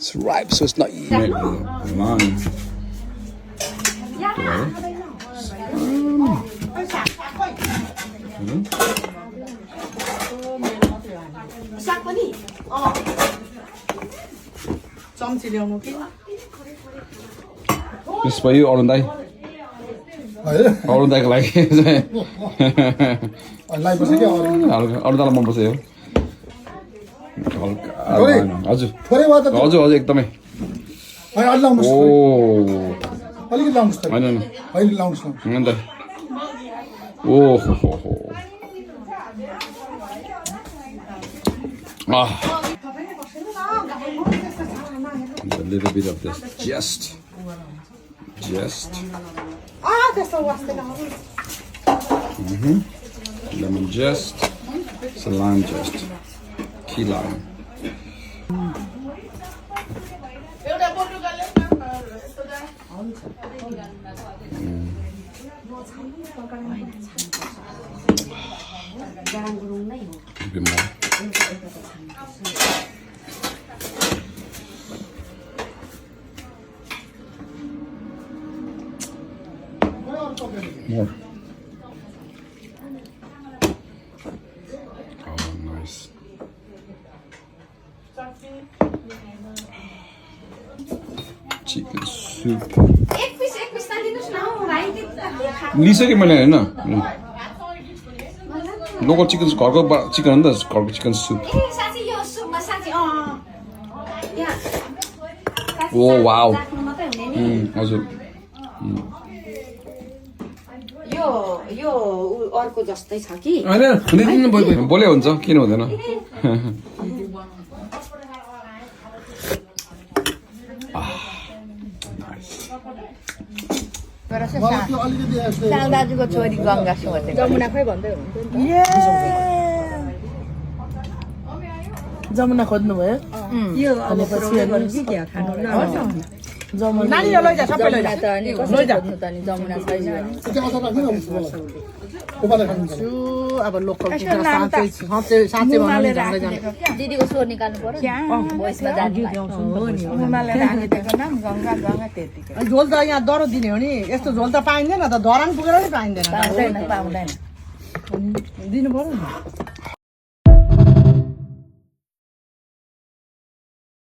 It's ripe, so it's not lime. This for you, Arun Dai. Arun Dai ko लागि अरू दाल मन पर्छ यो हजुर हजुर हजुर एकदमै ओ होइन त ओहो a little bit of this just lemon just, it's a lime just, key lime. A bit more. More. Oh, nice. Chicken soup. लिसकेँ मैले हैन लोकल चिकन घरको चिकन हो नि त घरको चिकन सुप ओ वाउ हजुर यो अर्को जस्तै छ कि हैन बोले हुन्छ किन हुँदैन दाजुको छोरी गङ्गा जमुना खै भन्दै जमुना खोज्नु भयो यो नानीले लैजा सबै लैजा जमुना छैन अब लोकल साँच्चै बनाउने जान्दै जाने दिदीको स्वर निकाल्नु पर्यो भोइसमा झोल त यहाँ दरो दिने हो नि यस्तो झोल त पाइँदैन त धरान पुगेर नि पाइँदैन पाउँदैन दिनु पर्यो नि